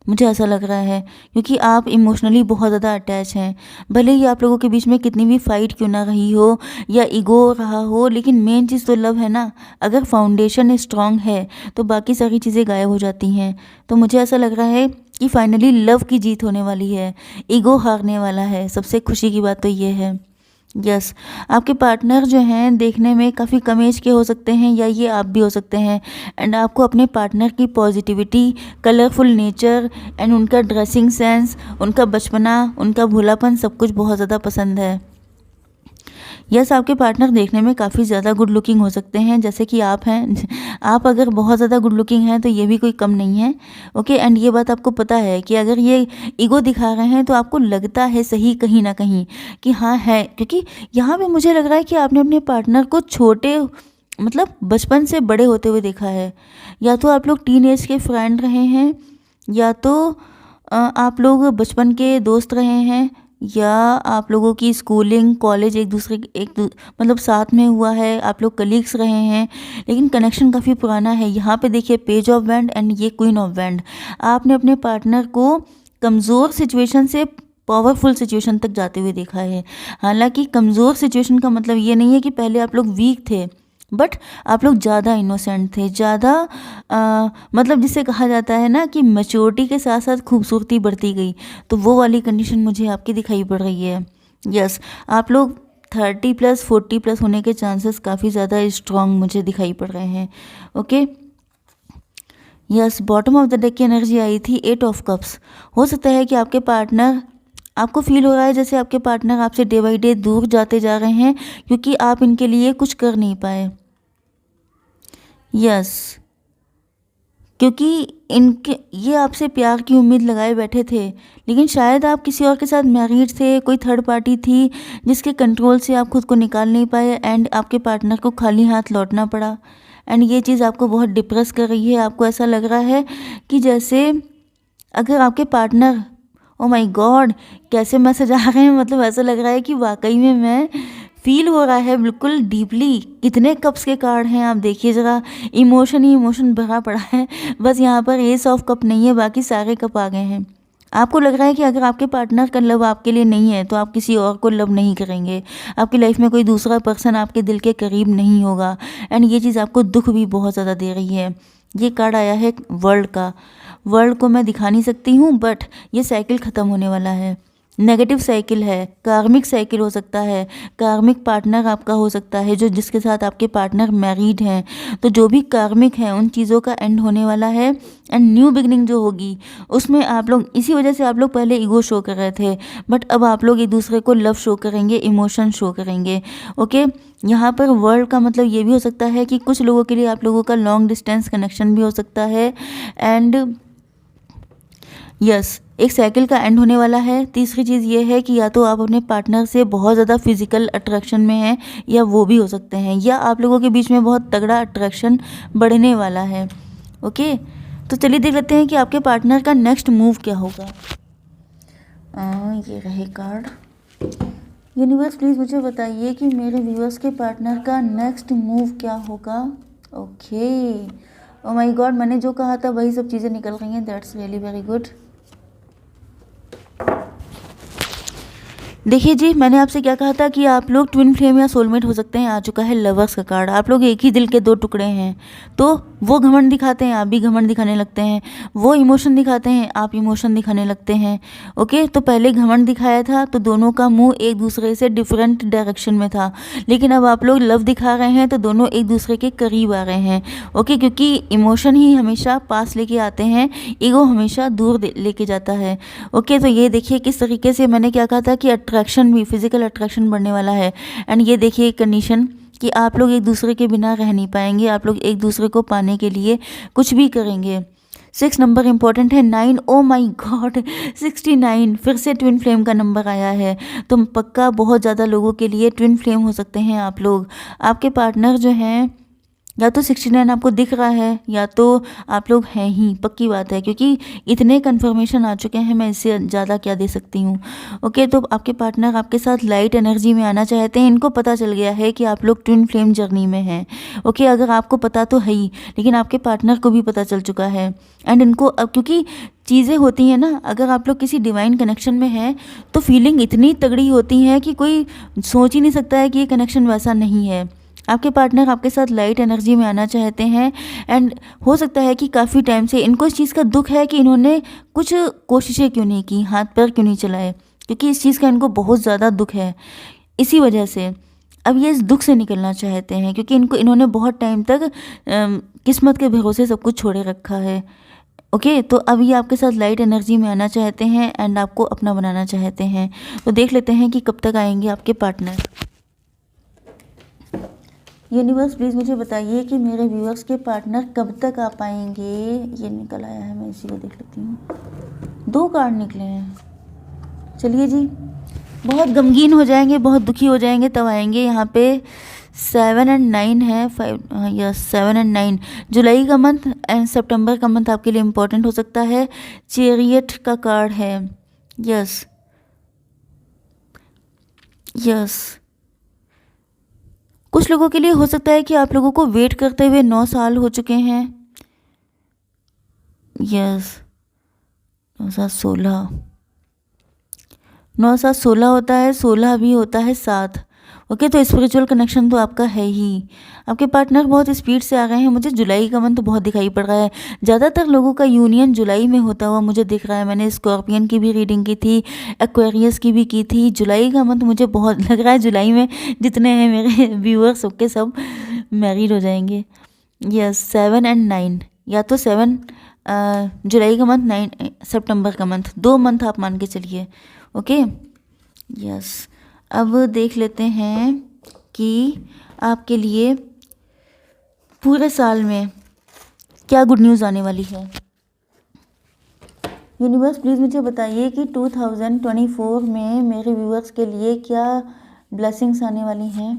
मुझे ऐसा लग रहा है, क्योंकि आप इमोशनली बहुत ज़्यादा अटैच हैं। भले ही आप लोगों के बीच में कितनी भी फाइट क्यों ना रही हो या ईगो रहा हो, लेकिन मेन चीज़ तो लव है ना। अगर फाउंडेशन स्ट्रांग है तो बाकी सारी चीज़ें गायब हो जाती हैं। तो मुझे ऐसा लग रहा है कि फाइनली लव की जीत होने वाली है, ईगो हारने वाला है। सबसे खुशी की बात तो ये है। यस, आपके पार्टनर जो हैं देखने में काफ़ी कम एज के हो सकते हैं, या ये आप भी हो सकते हैं एंड आपको अपने पार्टनर की पॉजिटिविटी, कलरफुल नेचर एंड उनका ड्रेसिंग सेंस, उनका बचपना, उनका भोलापन, सब कुछ बहुत ज़्यादा पसंद है। यस, आपके पार्टनर देखने में काफ़ी ज़्यादा गुड लुकिंग हो सकते हैं, जैसे कि आप हैं। आप अगर बहुत ज़्यादा गुड लुकिंग हैं तो ये भी कोई कम नहीं है। ओके, एंड ये बात आपको पता है कि अगर ये ईगो दिखा रहे हैं तो आपको लगता है सही कहीं ना कहीं कि हाँ है, क्योंकि यहाँ पे मुझे लग रहा है कि आपने अपने पार्टनर को छोटे, मतलब बचपन से बड़े होते हुए देखा है। या तो आप लोग टीन एज के फ्रेंड रहे हैं, या तो आप लोग बचपन के दोस्त रहे हैं, या आप लोगों की स्कूलिंग, कॉलेज मतलब साथ में हुआ है, आप लोग कलीग्स रहे हैं, लेकिन कनेक्शन काफ़ी पुराना है। यहाँ पे देखिए पेज ऑफ वैंड एंड ये क्वीन ऑफ वैंड। आपने अपने पार्टनर को कमज़ोर सिचुएशन से पावरफुल सिचुएशन तक जाते हुए देखा है। हालांकि कमज़ोर सिचुएशन का मतलब ये नहीं है कि पहले आप लोग वीक थे, बट आप लोग ज़्यादा इनोसेंट थे, ज़्यादा मतलब जिसे कहा जाता है ना कि मैच्योरिटी के साथ साथ खूबसूरती बढ़ती गई, तो वो वाली कंडीशन मुझे आपकी दिखाई पड़ रही है। यस, आप लोग 30+ 40+ होने के चांसेस काफ़ी ज़्यादा स्ट्रॉन्ग मुझे दिखाई पड़ रहे हैं। Okay, yes, bottom of the deck की एनर्जी आई थी 8 ऑफ कप्स। हो सकता है कि आपके पार्टनर, आपको फील हो रहा है जैसे आपके पार्टनर आपसे डे बाई डे दूर जाते जा रहे हैं, क्योंकि आप इनके लिए कुछ कर नहीं पाए। यस, क्योंकि इनके ये आपसे प्यार की उम्मीद लगाए बैठे थे, लेकिन शायद आप किसी और के साथ मैरिड थे, कोई थर्ड पार्टी थी जिसके कंट्रोल से आप खुद को निकाल नहीं पाए एंड आपके पार्टनर को खाली हाथ लौटना पड़ा। एंड ये चीज़ आपको बहुत डिप्रेस कर रही है। आपको ऐसा लग रहा है कि जैसे अगर आपके पार्टनर, ओ माय गॉड, कैसे मैसेज आ रहे हैं, मतलब ऐसा लग रहा है कि वाकई में मैं फील हो रहा है बिल्कुल डीपली। कितने कप्स के कार्ड हैं आप देखिए ज़रा, इमोशन ही इमोशन भरा पड़ा है। बस यहाँ पर एस ऑफ कप नहीं है, बाकी सारे कप आ गए हैं। आपको लग रहा है कि अगर आपके पार्टनर का लव आपके लिए नहीं है तो आप किसी और को लव नहीं करेंगे, आपकी लाइफ में कोई दूसरा पर्सन आपके दिल के करीब नहीं होगा, एंड ये चीज़ आपको दुख भी बहुत ज़्यादा दे रही है। ये कार्ड आया है वर्ल्ड का। वर्ल्ड को मैं दिखा नहीं सकती हूँ, बट ये साइकिल ख़त्म होने वाला है। नेगेटिव साइकिल है, कार्मिक साइकिल हो सकता है, कार्मिक पार्टनर आपका हो सकता है जो जिसके साथ आपके पार्टनर मैरिड हैं। तो जो भी कार्मिक है उन चीज़ों का एंड होने वाला है, एंड न्यू बिगनिंग जो होगी उसमें आप लोग, इसी वजह से आप लोग पहले ईगो शो कर रहे थे, बट अब आप लोग एक दूसरे को लव शो करेंगे, इमोशन शो करेंगे। ओके, यहाँ पर वर्ल्ड का मतलब ये भी हो सकता है कि कुछ लोगों के लिए आप लोगों का लॉन्ग डिस्टेंस कनेक्शन भी हो सकता है, एंड यस एक साइकिल का एंड होने वाला है। तीसरी चीज़ ये है कि या तो आप अपने पार्टनर से बहुत ज़्यादा फिजिकल अट्रैक्शन में हैं, या वो भी हो सकते हैं, या आप लोगों के बीच में बहुत तगड़ा अट्रैक्शन बढ़ने वाला है। ओके, तो चलिए देख लेते हैं कि आपके पार्टनर का नेक्स्ट मूव क्या होगा। ये रहे कार्ड। यूनिवर्स प्लीज़ मुझे बताइए कि मेरे व्यूअर्स के पार्टनर का नेक्स्ट मूव क्या होगा। ओके, ओ माय गॉड, मैंने जो कहा था वही सब चीज़ें निकल रही हैं। That's really very good. देखिए जी, मैंने आपसे क्या कहा था कि आप लोग ट्विन फ्लेम या सोलमेट हो सकते हैं। आ चुका है लवर्स का कार्ड। आप लोग एक ही दिल के दो टुकड़े हैं, तो वो घमंड दिखाते हैं, आप भी घमंड दिखाने लगते हैं। वो इमोशन दिखाते हैं, आप इमोशन दिखाने लगते हैं। ओके, तो पहले घमंड दिखाया था तो दोनों का मुंह एक दूसरे से डिफरेंट डायरेक्शन में था, लेकिन अब आप लोग लव दिखा रहे हैं तो दोनों एक दूसरे के करीब आ रहे हैं। ओके, क्योंकि इमोशन ही हमेशा पास लेके आते हैं, ईगो हमेशा दूर लेके जाता है। ओके, तो ये देखिए किस तरीके से मैंने क्या कहा था कि अट्रैक्शन भी, फिजिकल अट्रैक्शन बढ़ने वाला है। एंड ये देखिए कंडीशन कि आप लोग एक दूसरे के बिना रह नहीं पाएंगे, आप लोग एक दूसरे को पाने के लिए कुछ भी करेंगे। 6 नंबर इंपॉर्टेंट है। 9, ओ माई गॉड, 69 फिर से ट्विन फ्लेम का नंबर आया है। तो पक्का बहुत ज़्यादा लोगों के लिए ट्विन फ्लेम हो सकते हैं आप लोग। आपके पार्टनर जो हैं, या तो 69 आपको दिख रहा है, या तो आप लोग हैं ही, पक्की बात है, क्योंकि इतने कन्फर्मेशन आ चुके हैं, मैं इससे ज़्यादा क्या दे सकती हूँ। ओके, तो आपके पार्टनर आपके साथ लाइट एनर्जी में आना चाहते हैं। इनको पता चल गया है कि आप लोग ट्विन फ्लेम जर्नी में हैं। ओके, अगर आपको पता तो है ही, लेकिन आपके पार्टनर को भी पता चल चुका है। एंड इनको अब, क्योंकि चीज़ें होती हैं ना, अगर आप लोग किसी डिवाइन कनेक्शन में हैं तो फीलिंग इतनी तगड़ी होती है कि कोई सोच ही नहीं सकता है कि ये कनेक्शन वैसा नहीं है। आपके पार्टनर आपके साथ लाइट एनर्जी में आना चाहते हैं, एंड हो सकता है कि काफ़ी टाइम से इनको इस चीज़ का दुख है कि इन्होंने कुछ कोशिशें क्यों नहीं की, हाथ पैर क्यों नहीं चलाए, क्योंकि इस चीज़ का इनको बहुत ज़्यादा दुख है। इसी वजह से अब ये इस दुख से निकलना चाहते हैं, क्योंकि इन्होंने बहुत टाइम तक किस्मत के भरोसे सब कुछ छोड़े रखा है। ओके, तो अब ये आपके साथ लाइट एनर्जी में आना चाहते हैं, एंड आपको अपना बनाना चाहते हैं। तो देख लेते हैं कि कब तक आएंगे आपके पार्टनर। यूनिवर्स प्लीज़ मुझे बताइए कि मेरे व्यूअर्स के पार्टनर कब तक आ पाएंगे। ये निकल आया है, मैं इसी को देख लेती हूँ। 2 कार्ड निकले हैं। चलिए जी, बहुत गमगीन हो जाएंगे, बहुत दुखी हो जाएंगे तब आएंगे। यहाँ पे 7 और 9 है, 5 यस 7 और 9। जुलाई का मंथ एंड सितंबर का मंथ आपके लिए इम्पोर्टेंट हो सकता है। चैरियट का कार्ड है। यस यस, कुछ लोगों के लिए हो सकता है कि आप लोगों को वेट करते हुए 9 साल हो चुके हैं। यस, 9 7 16, 9 7 16 होता है, 16 भी होता है 7। ओके, तो स्पिरिचुअल कनेक्शन तो आपका है ही। आपके पार्टनर बहुत स्पीड से आ गए हैं। मुझे जुलाई का मंथ बहुत दिखाई पड़ रहा है। ज़्यादातर लोगों का यूनियन जुलाई में होता हुआ मुझे दिख रहा है। मैंने स्कॉर्पियन की भी रीडिंग की थी, एक्वेरियस की भी की थी। जुलाई का मंथ मुझे बहुत लग रहा है जुलाई में जितने हैं मेरे व्यूअर्स सबके सब मैरिड हो जाएंगे। यस, 7 और 9, या तो 7 जुलाई का मंथ, 9 सितंबर का मंथ, 2 मंथ आप मान के चलिए। ओके, यस, अब देख लेते हैं कि आपके लिए पूरे साल में क्या गुड न्यूज़ आने वाली है। यूनिवर्स प्लीज़ मुझे बताइए कि 2024 में मेरे व्यूअर्स के लिए क्या ब्लेसिंग्स आने वाली हैं।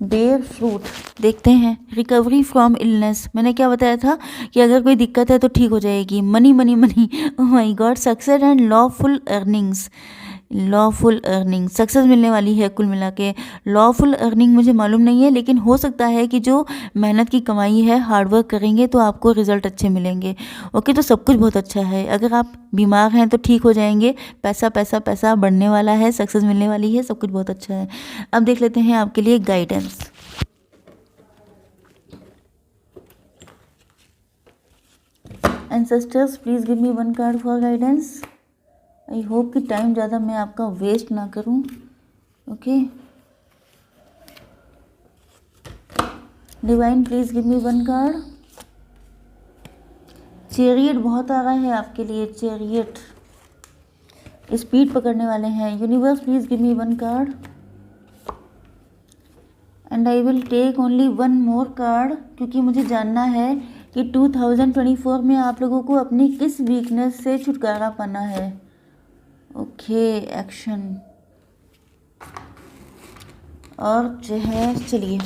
बेयर फ्रूट देखते हैं। रिकवरी फ्रॉम इलनेस, मैंने क्या बताया था कि अगर कोई दिक्कत है तो ठीक हो जाएगी। Money money money, oh my God, success and lawful earnings. Lawful earning, success मिलने वाली है। कुल मिला के लॉफुल अर्निंग मुझे मालूम नहीं है, लेकिन हो सकता है कि जो मेहनत की कमाई है, हार्डवर्क करेंगे तो आपको रिजल्ट अच्छे मिलेंगे। ओके, तो सब कुछ बहुत अच्छा है। अगर आप बीमार हैं तो ठीक हो जाएंगे, पैसा पैसा पैसा बढ़ने वाला है, सक्सेस मिलने वाली है, सब कुछ बहुत अच्छा है। अब देख लेते हैं आपके लिए guidance. Ancestors please give me one card for guidance. I hope कि टाइम ज़्यादा मैं आपका वेस्ट ना करूं। Okay, divine please give me one card. Chariot बहुत आ रहा है आपके लिए, चैरियट स्पीड पकड़ने वाले हैं। Universe please give me one card and I will take only one more card, क्योंकि मुझे जानना है कि 2024 में आप लोगों को अपनी किस वीकनेस से छुटकारा पाना है। ओके, एक्शन और जो है, चलिए,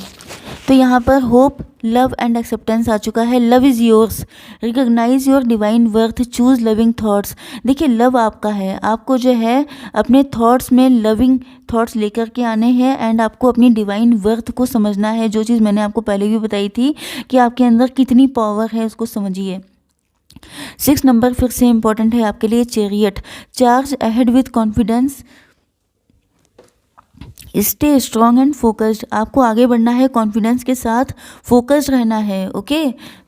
तो यहाँ पर होप, लव एंड एक्सेप्टेंस आ चुका है। Love is yours, recognise your divine worth, choose loving thoughts. देखिए, लव आपका है, आपको जो है अपने थॉट्स में लविंग थॉट्स लेकर के आने हैं एंड आपको अपनी डिवाइन वर्थ को समझना है। जो चीज़ मैंने आपको पहले भी बताई थी कि आपके अंदर कितनी पावर है, उसको समझिए। 6 नंबर फिर से इंपॉर्टेंट है आपके लिए, chariot. Charge ahead with confidence, stay strong and focused. आपको आगे बढ़ना है, कॉन्फिडेंस के साथ फोकस्ड रहना है। ओके,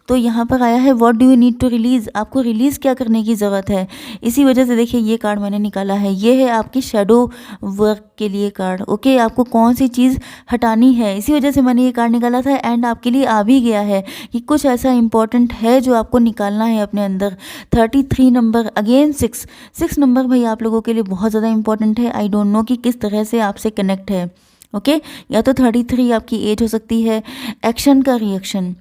तो यहाँ पर आया है what do you need to release, आपको रिलीज़ क्या करने की ज़रूरत है। इसी वजह से देखिए ये कार्ड मैंने निकाला है, ये है आपकी शेडो वर्क के लिए कार्ड। ओके, आपको कौन सी चीज़ हटानी है, इसी वजह से मैंने ये कार्ड निकाला था एंड आपके लिए आ भी गया है कि कुछ ऐसा इंपॉर्टेंट है जो आपको निकालना है अपने अंदर। 33 नंबर, अगेन 6 नंबर भाई आप लोगों के लिए बहुत ज़्यादा इंपॉर्टेंट है। आई डोंट नो कि किस तरह से आपसे कनेक्ट है। ओके, या तो 33 आपकी एज हो सकती है। एक्शन का रिएक्शन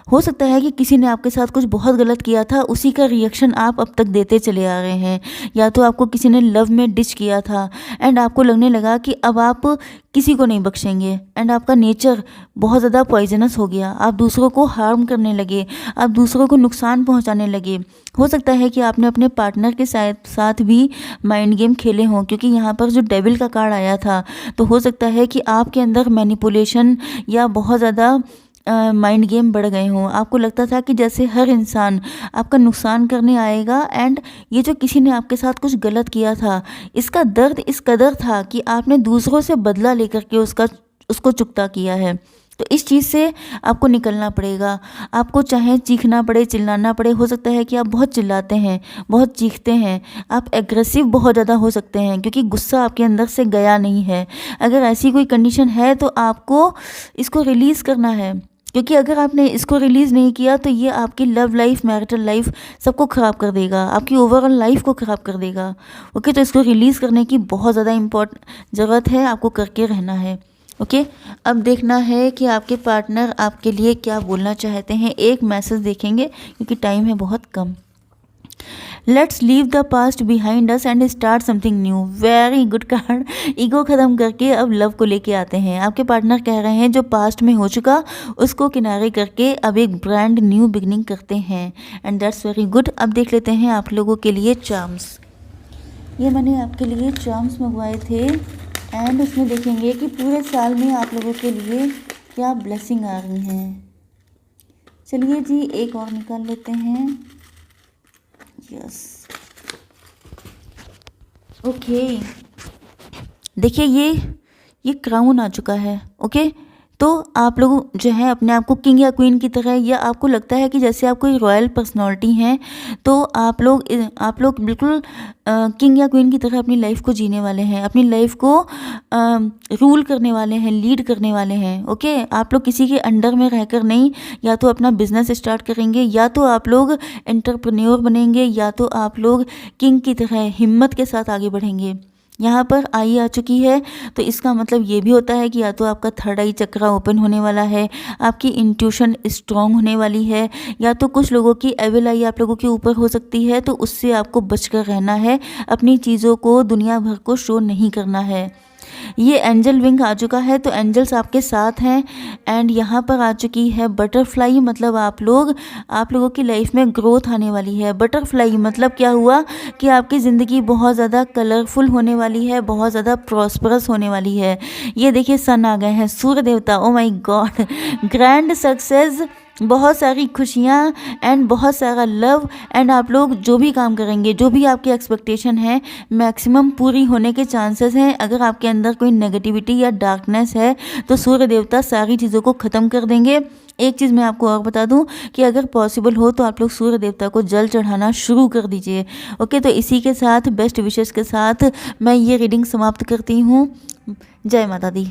हो सकता है कि किसी ने आपके साथ कुछ बहुत गलत किया था, उसी का रिएक्शन आप अब तक देते चले आ रहे हैं। या तो आपको किसी ने लव में डिच किया था एंड आपको लगने लगा कि अब आप किसी को नहीं बख्शेंगे एंड आपका नेचर बहुत ज़्यादा पॉइजनस हो गया। आप दूसरों को हार्म करने लगे, आप दूसरों को नुकसान पहुंचाने लगे। हो सकता है कि आपने अपने पार्टनर के साथ भी माइंड गेम खेले हों, क्योंकि यहाँ पर जो डेविल का कार्ड आया था, तो हो सकता है कि आपके अंदर मैनिपुलेशन या बहुत ज़्यादा माइंड गेम बढ़ गए हों। आपको लगता था कि जैसे हर इंसान आपका नुकसान करने आएगा एंड ये जो किसी ने आपके साथ कुछ गलत किया था, इसका दर्द इस कदर था कि आपने दूसरों से बदला लेकर के उसको चुकता किया है। तो इस चीज़ से आपको निकलना पड़ेगा। आपको चाहे चीखना पड़े, चिल्लाना पड़े। हो सकता है कि आप बहुत चिल्लाते हैं, बहुत चीखते हैं, आप एग्रेसिव बहुत ज़्यादा हो सकते हैं क्योंकि गुस्सा आपके अंदर से गया नहीं है। अगर ऐसी कोई कंडीशन है तो आपको इसको रिलीज़ करना है, क्योंकि अगर आपने इसको रिलीज़ नहीं किया तो ये आपकी लव लाइफ, मैरिटल लाइफ सबको ख़राब कर देगा, आपकी ओवरऑल लाइफ को ख़राब कर देगा। ओके, तो इसको रिलीज़ करने की बहुत ज़्यादा ज़रूरत है, आपको करके रहना है। ओके, अब देखना है कि आपके पार्टनर आपके लिए क्या बोलना चाहते हैं। एक मैसेज देखेंगे क्योंकि टाइम है बहुत कम। Let's leave the past behind us and start something new. Very good card. Ego ख़त्म करके अब लव को लेके आते हैं। आपके पार्टनर कह रहे हैं जो पास्ट में हो चुका उसको किनारे करके अब एक ब्रांड न्यू बिगनिंग करते हैं एंड दैट्स वेरी गुड। अब देख लेते हैं आप लोगों के लिए चार्म्स। ये मैंने आपके लिए चार्म्स मंगवाए थे एंड उसमें देखेंगे कि पूरे साल में आप लोगों के लिए क्या ब्लेसिंग आ रही हैं। चलिए जी, एक और निकाल लेते हैं। यस, ओके, देखिए ये क्राउन आ चुका है। ओके, तो आप लोग जो है अपने आप को किंग या क्वीन की तरह, या आपको लगता है कि जैसे आप कोई रॉयल पर्सनालिटी हैं, तो आप लोग बिल्कुल किंग या क्वीन की तरह अपनी लाइफ को जीने वाले हैं, अपनी लाइफ को रूल करने वाले हैं, लीड करने वाले हैं। ओके, आप लोग किसी के अंडर में रहकर नहीं, या तो अपना बिजनेस स्टार्ट करेंगे, या तो आप लोग एंटरप्रेन्योर बनेंगे, या तो आप लोग किंग की तरह हिम्मत के साथ आगे बढ़ेंगे। यहाँ पर आई आ चुकी है, तो इसका मतलब ये भी होता है कि या तो आपका थर्ड आई चक्रा ओपन होने वाला है, आपकी इंट्यूशन स्ट्रांग होने वाली है, या तो कुछ लोगों की एविल आई आप लोगों के ऊपर हो सकती है, तो उससे आपको बचकर रहना है। अपनी चीज़ों को दुनिया भर को शो नहीं करना है। ये एंजल विंग आ चुका है, तो एंजल्स आपके साथ हैं। एंड यहाँ पर आ चुकी है बटरफ्लाई, मतलब आप लोगों की लाइफ में ग्रोथ आने वाली है। बटरफ्लाई मतलब क्या हुआ कि आपकी ज़िंदगी बहुत ज़्यादा कलरफुल होने वाली है, बहुत ज़्यादा प्रॉस्परस होने वाली है। ये देखिए सन आ गए हैं, सूर्य देवता, oh my God, grand success, बहुत सारी खुशियाँ एंड बहुत सारा लव। एंड आप लोग जो भी काम करेंगे, जो भी आपकी एक्सपेक्टेशन है, मैक्सिमम पूरी होने के चांसेस हैं। अगर आपके अंदर कोई नेगेटिविटी या डार्कनेस है तो सूर्य देवता सारी चीज़ों को ख़त्म कर देंगे। एक चीज़ मैं आपको और बता दूं कि अगर पॉसिबल हो तो आप लोग सूर्य देवता को जल चढ़ाना शुरू कर दीजिए। ओके, तो इसी के साथ बेस्ट विशेस के साथ मैं ये रीडिंग समाप्त करती हूँ। जय माता दी।